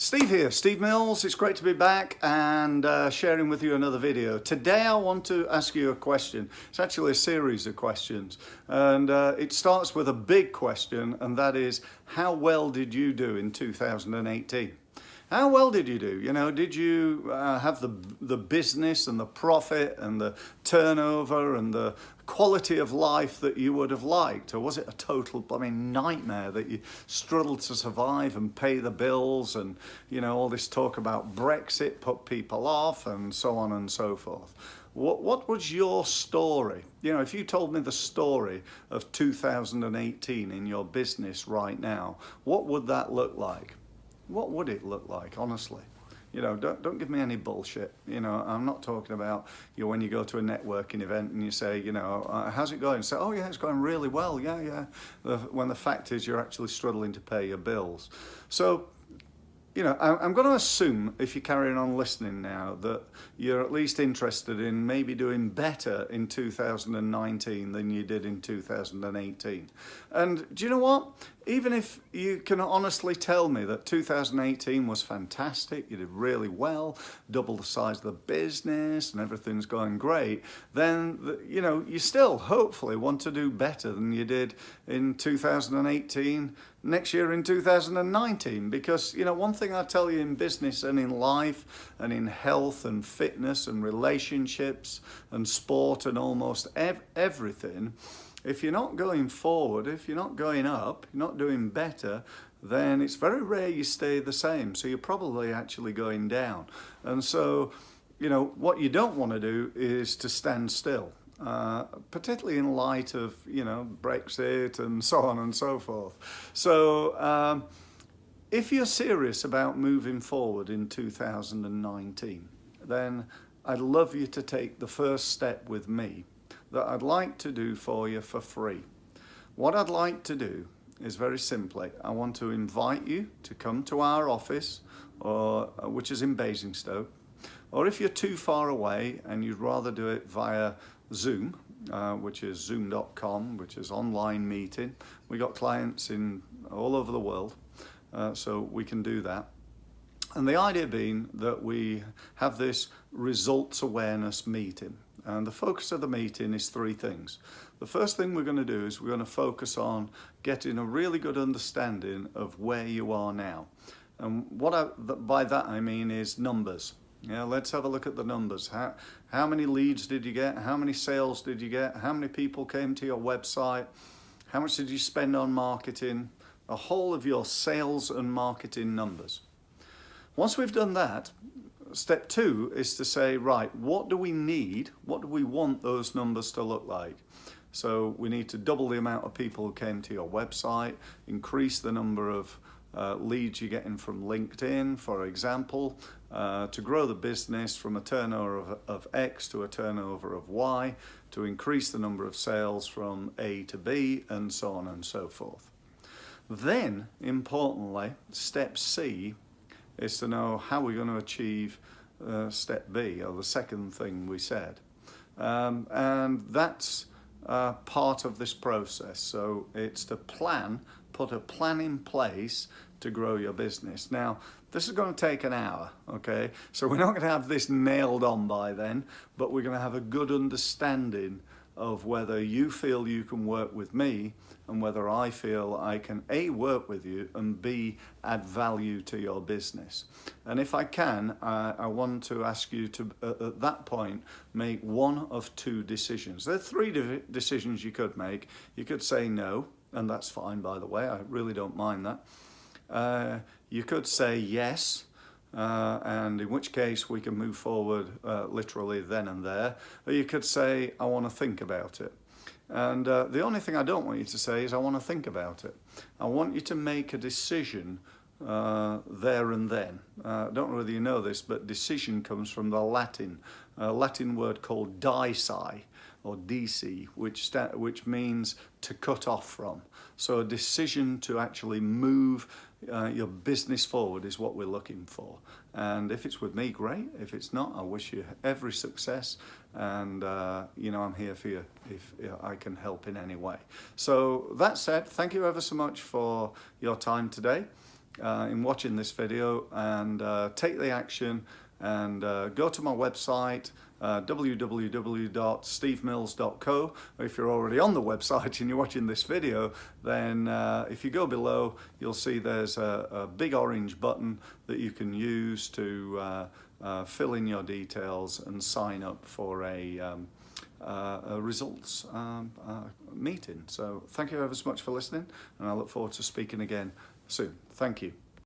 Steve here, Steve Mills. It's great to be back and sharing with you another video. Today I want to ask you a question. It's actually a series of questions, and it starts with a big question, and that is, how well did you do in 2018? How well did you do? You know, did you have the business and the profit and the turnover and the quality of life that you would have liked? Or was it a total nightmare that you struggled to survive and pay the bills, and, you know, all this talk about Brexit put people off and so on and so forth? What was your story? You know, if you told me the story of 2018 in your business right now, what would that look like? What would it look like, honestly? You know, don't give me any bullshit. You know, I'm not talking about, you know, when you go to a networking event and you say, you know, how's it going? Say, oh yeah, it's going really well. Yeah. When the fact is you're actually struggling to pay your bills. So, you know, I'm going to assume, if you're carrying on listening now, that you're at least interested in maybe doing better in 2019 than you did in 2018. And do you know what? Even if you can honestly tell me that 2018 was fantastic, you did really well, double the size of the business and everything's going great, then, you know, you still hopefully want to do better than you did in 2018 next year in 2019. Because, you know, one thing I tell you in business and in life and in health and fitness and relationships and sport and almost everything, if you're not going forward, if you're not going up, you're not doing better, then it's very rare you stay the same. So you're probably actually going down. And so, you know, what you don't want to do is to stand still, particularly in light of, you know, Brexit and so on and so forth. So if you're serious about moving forward in 2019, then I'd love you to take the first step with me that I'd like to do for you for free. What I'd like to do is very simply, I want to invite you to come to our office, which is in Basingstoke, or if you're too far away and you'd rather do it via Zoom, which is zoom.com, which is online meeting. We got clients in all over the world, so we can do that. And the idea being that we have this results awareness meeting. And the focus of the meeting is three things. The first thing we're going to do is we're going to focus on getting a really good understanding of where you are now. And by that I mean is numbers. Yeah, let's have a look at the numbers. How many leads did you get? How many sales did you get? How many people came to your website? How much did you spend on marketing? The whole of your sales and marketing numbers. Once we've done that, step two is to say, right, what do we need? What do we want those numbers to look like? So we need to double the amount of people who came to your website, increase the number of leads you're getting from LinkedIn, for example, to grow the business from a turnover of X to a turnover of Y, to increase the number of sales from A to B, and so on and so forth. Then, importantly, step C is to know how we're going to achieve step B, or the second thing we said. And that's part of this process. So it's to put a plan in place to grow your business. Now, this is going to take an hour, okay? So we're not going to have this nailed on by then, but we're going to have a good understanding of whether you feel you can work with me and whether I feel I can A, work with you, and B, add value to your business. And if I can, I want to ask you to, at that point, make one of two decisions. There are three decisions you could make. You could say no, and that's fine, by the way. I really don't mind that. You could say yes, and in which case we can move forward literally then and there. Or you could say, I want to think about it. And the only thing I don't want you to say is I want to think about it. I want you to make a decision there and then. I don't know whether you know this, but decision comes from the Latin word called dicere, or DC, which means to cut off from. So a decision to actually move your business forward is what we're looking for. And if it's with me, great. If it's not, I wish you every success. And, you know, I'm here for you if I can help in any way. So that said, thank you ever so much for your time today. in watching this video, and take the action and go to my website, www.stevemills.co. If you're already on the website and you're watching this video, then if you go below, you'll see there's a big orange button that you can use to fill in your details and sign up for a results meeting. So thank you ever so much for listening, and I look forward to speaking again soon. Thank you.